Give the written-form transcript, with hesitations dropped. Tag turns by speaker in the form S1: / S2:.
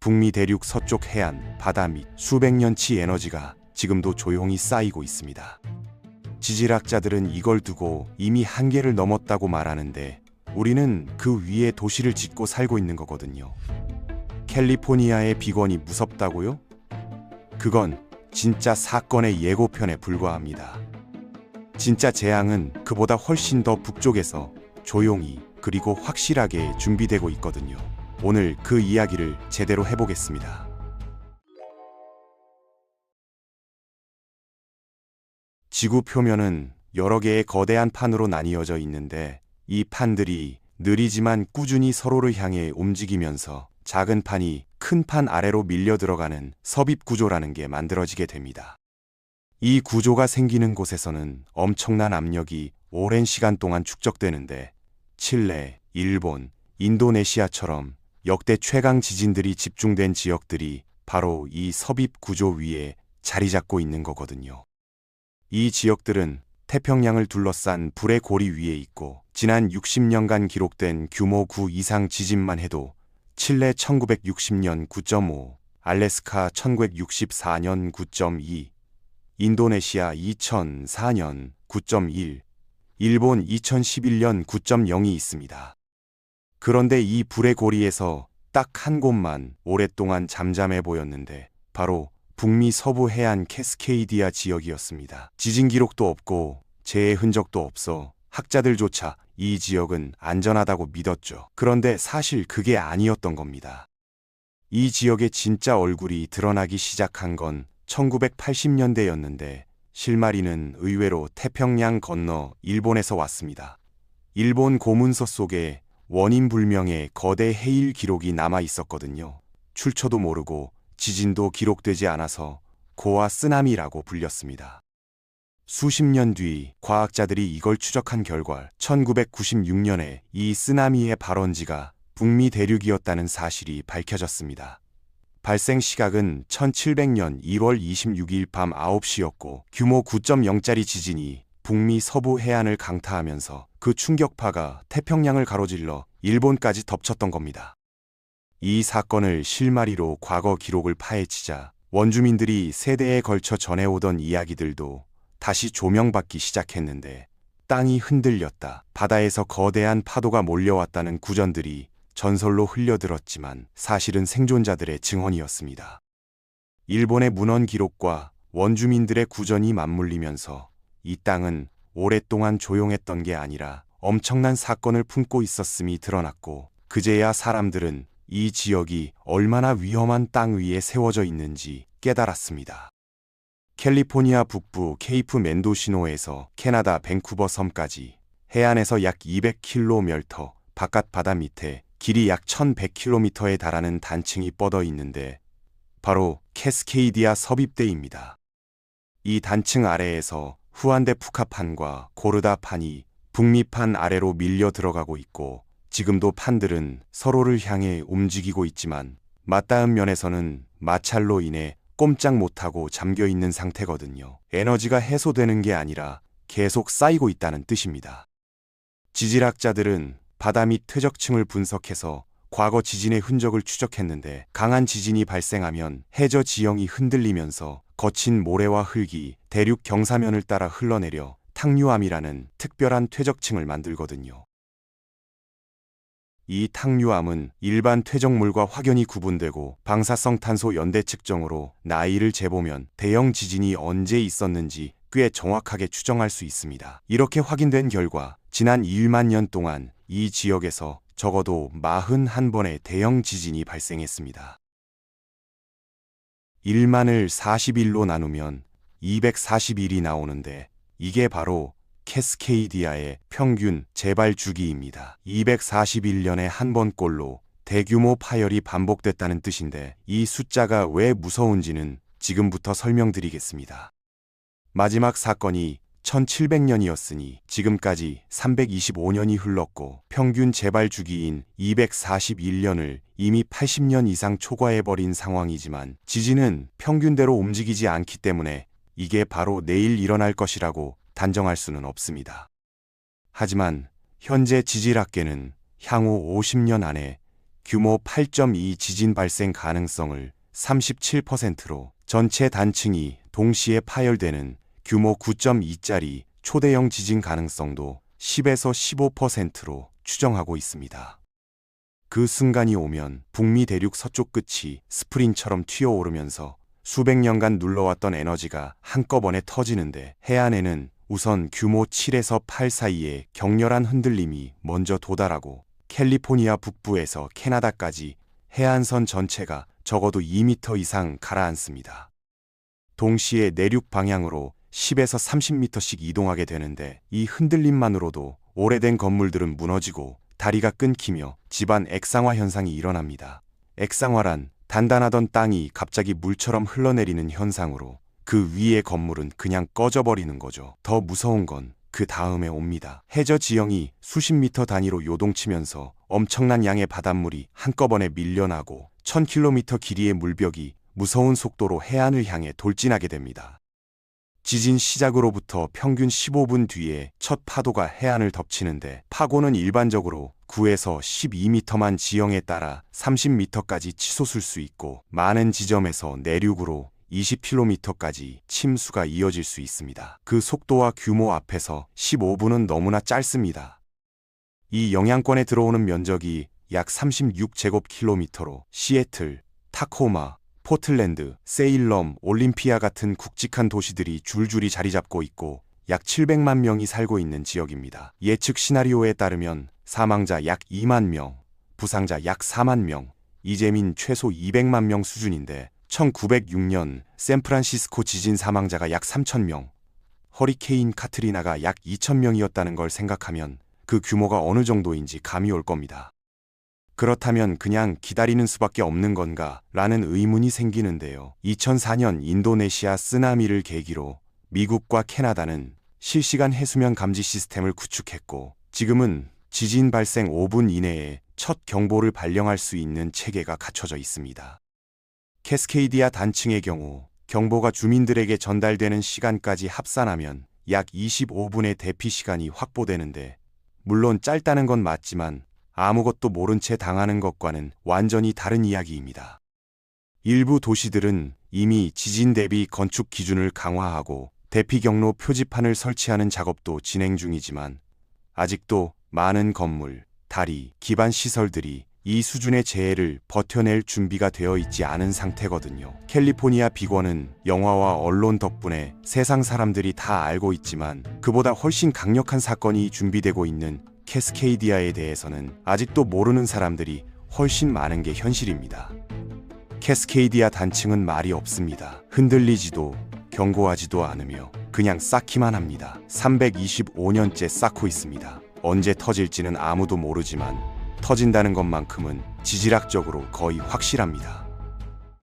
S1: 북미 대륙 서쪽 해안, 바다 및 수백 년치 에너지가 지금도 조용히 쌓이고 있습니다. 지질학자들은 이걸 두고 이미 한계를 넘었다고 말하는데 우리는 그 위에 도시를 짓고 살고 있는 거거든요. 캘리포니아의 비건이 무섭다고요? 그건 진짜 사건의 예고편에 불과합니다. 진짜 재앙은 그보다 훨씬 더 북쪽에서 조용히 그리고 확실하게 준비되고 있거든요. 오늘 그 이야기를 제대로 해보겠습니다. 지구 표면은 여러 개의 거대한 판으로 나뉘어져 있는데 이 판들이 느리지만 꾸준히 서로를 향해 움직이면서 작은 판이 큰 판 아래로 밀려 들어가는 섭입 구조라는 게 만들어지게 됩니다. 이 구조가 생기는 곳에서는 엄청난 압력이 오랜 시간 동안 축적되는데 칠레, 일본, 인도네시아처럼 역대 최강 지진들이 집중된 지역들이 바로 이 섭입 구조 위에 자리 잡고 있는 거거든요. 이 지역들은 태평양을 둘러싼 불의 고리 위에 있고 지난 60년간 기록된 규모 9 이상 지진만 해도 칠레 1960년 9.5, 알래스카 1964년 9.2, 인도네시아 2004년 9.1, 일본 2011년 9.0이 있습니다. 그런데 이 불의 고리에서 딱 한 곳만 오랫동안 잠잠해 보였는데 바로 북미 서부 해안 캐스케이디아 지역이었습니다. 지진 기록도 없고 재해 흔적도 없어 학자들조차 이 지역은 안전하다고 믿었죠. 그런데 사실 그게 아니었던 겁니다. 이 지역의 진짜 얼굴이 드러나기 시작한 건 1980년대였는데 실마리는 의외로 태평양 건너 일본에서 왔습니다. 일본 고문서 속에 원인 불명의 거대 해일 기록이 남아 있었거든요. 출처도 모르고 지진도 기록되지 않아서 고아 쓰나미라고 불렸습니다. 수십 년 뒤 과학자들이 이걸 추적한 결과 1996년에 이 쓰나미의 발원지가 북미 대륙이었다는 사실이 밝혀졌습니다. 발생 시각은 1700년 1월 26일 밤 9시였고 규모 9.0짜리 지진이 북미 서부 해안을 강타하면서 그 충격파가 태평양을 가로질러 일본까지 덮쳤던 겁니다. 이 사건을 실마리로 과거 기록을 파헤치자 원주민들이 세대에 걸쳐 전해오던 이야기들도 다시 조명받기 시작했는데 땅이 흔들렸다, 바다에서 거대한 파도가 몰려왔다는 구전들이 전설로 흘려들었지만 사실은 생존자들의 증언이었습니다. 일본의 문헌 기록과 원주민들의 구전이 맞물리면서 이 땅은 오랫동안 조용했던 게 아니라 엄청난 사건을 품고 있었음이 드러났고 그제야 사람들은 이 지역이 얼마나 위험한 땅 위에 세워져 있는지 깨달았습니다. 캘리포니아 북부 케이프 멘도시노에서 캐나다 밴쿠버 섬까지 해안에서 약 200km, 바깥 바다 밑에 길이 약 1100km에 달하는 단층이 뻗어 있는데 바로 캐스케이디아 섭입대입니다. 이 단층 아래에서 후안대 푸카판과 고르다 판이 북미판 아래로 밀려 들어가고 있고 지금도 판들은 서로를 향해 움직이고 있지만 맞닿은 면에서는 마찰로 인해 꼼짝 못하고 잠겨 있는 상태거든요. 에너지가 해소되는 게 아니라 계속 쌓이고 있다는 뜻입니다. 지질학자들은 바다 밑 퇴적층을 분석해서 과거 지진의 흔적을 추적했는데 강한 지진이 발생하면 해저 지형이 흔들리면서 거친 모래와 흙이 대륙 경사면을 따라 흘러내려 탕류암이라는 특별한 퇴적층을 만들거든요. 이 탕류암은 일반 퇴적물과 확연히 구분되고 방사성 탄소 연대 측정으로 나이를 재보면 대형 지진이 언제 있었는지 꽤 정확하게 추정할 수 있습니다. 이렇게 확인된 결과 지난 1만 년 동안 이 지역에서 적어도 41번의 대형 지진이 발생했습니다. 1만을 41로 나누면 241이 나오는데 이게 바로 캐스케이디아의 평균 재발 주기입니다. 241년에 한 번꼴로 대규모 파열이 반복됐다는 뜻인데 이 숫자가 왜 무서운지는 지금부터 설명드리겠습니다. 마지막 사건이 1700년이었으니 지금까지 325년이 흘렀고 평균 재발 주기인 241년을 이미 80년 이상 초과해버린 상황이지만 지진은 평균대로 움직이지 않기 때문에 이게 바로 내일 일어날 것이라고 단정할 수는 없습니다. 하지만 현재 지질학계는 향후 50년 안에 규모 8.2 지진 발생 가능성을 37%로, 전체 단층이 동시에 파열되는 규모 9.2짜리 초대형 지진 가능성도 10에서 15%로 추정하고 있습니다. 그 순간이 오면 북미 대륙 서쪽 끝이 스프링처럼 튀어오르면서 수백 년간 눌러왔던 에너지가 한꺼번에 터지는데, 해안에는 우선 규모 7에서 8 사이의 격렬한 흔들림이 먼저 도달하고 캘리포니아 북부에서 캐나다까지 해안선 전체가 적어도 2m 이상 가라앉습니다. 동시에 내륙 방향으로 10에서 30m씩 이동하게 되는데, 이 흔들림만으로도 오래된 건물들은 무너지고 다리가 끊기며 집안 액상화 현상이 일어납니다. 액상화란 단단하던 땅이 갑자기 물처럼 흘러내리는 현상으로 그 위의 건물은 그냥 꺼져버리는 거죠. 더 무서운 건 그 다음에 옵니다. 해저 지형이 수십 미터 단위로 요동치면서 엄청난 양의 바닷물이 한꺼번에 밀려나고 1000km 길이의 물벽이 무서운 속도로 해안을 향해 돌진하게 됩니다. 지진 시작으로부터 평균 15분 뒤에 첫 파도가 해안을 덮치는데, 파고는 일반적으로 9에서 12m만 지형에 따라 30m까지 치솟을 수 있고, 많은 지점에서 내륙으로 20km까지 침수가 이어질 수 있습니다. 그 속도와 규모 앞에서 15분은 너무나 짧습니다. 이 영향권에 들어오는 면적이 약 36제곱킬로미터로 시애틀, 타코마, 포틀랜드, 세일럼, 올림피아 같은 굵직한 도시들이 줄줄이 자리 잡고 있고 약 700만 명이 살고 있는 지역입니다. 예측 시나리오에 따르면 사망자 약 2만 명, 부상자 약 4만 명, 이재민 최소 200만 명 수준인데, 1906년 샌프란시스코 지진 사망자가 약 3,000명, 허리케인 카트리나가 약 2,000명이었다는 걸 생각하면 그 규모가 어느 정도인지 감이 올 겁니다. 그렇다면 그냥 기다리는 수밖에 없는 건가? 라는 의문이 생기는데요. 2004년 인도네시아 쓰나미를 계기로 미국과 캐나다는 실시간 해수면 감지 시스템을 구축했고, 지금은 지진 발생 5분 이내에 첫 경보를 발령할 수 있는 체계가 갖춰져 있습니다. 캐스케이디아 단층의 경우 경보가 주민들에게 전달되는 시간까지 합산하면 약 25분의 대피 시간이 확보되는데, 물론 짧다는 건 맞지만 아무것도 모른 채 당하는 것과는 완전히 다른 이야기입니다. 일부 도시들은 이미 지진 대비 건축 기준을 강화하고 대피 경로 표지판을 설치하는 작업도 진행 중이지만, 아직도 많은 건물, 다리, 기반 시설들이 이 수준의 재해를 버텨낼 준비가 되어 있지 않은 상태거든요. 캘리포니아 비권은 영화와 언론 덕분에 세상 사람들이 다 알고 있지만, 그보다 훨씬 강력한 사건이 준비되고 있는 캐스케이디아에 대해서는 아직도 모르는 사람들이 훨씬 많은 게 현실입니다. 캐스케이디아 단층은 말이 없습니다. 흔들리지도 경고하지도 않으며 그냥 쌓기만 합니다. 325년째 쌓고 있습니다. 언제 터질지는 아무도 모르지만 터진다는 것만큼은 지질학적으로 거의 확실합니다.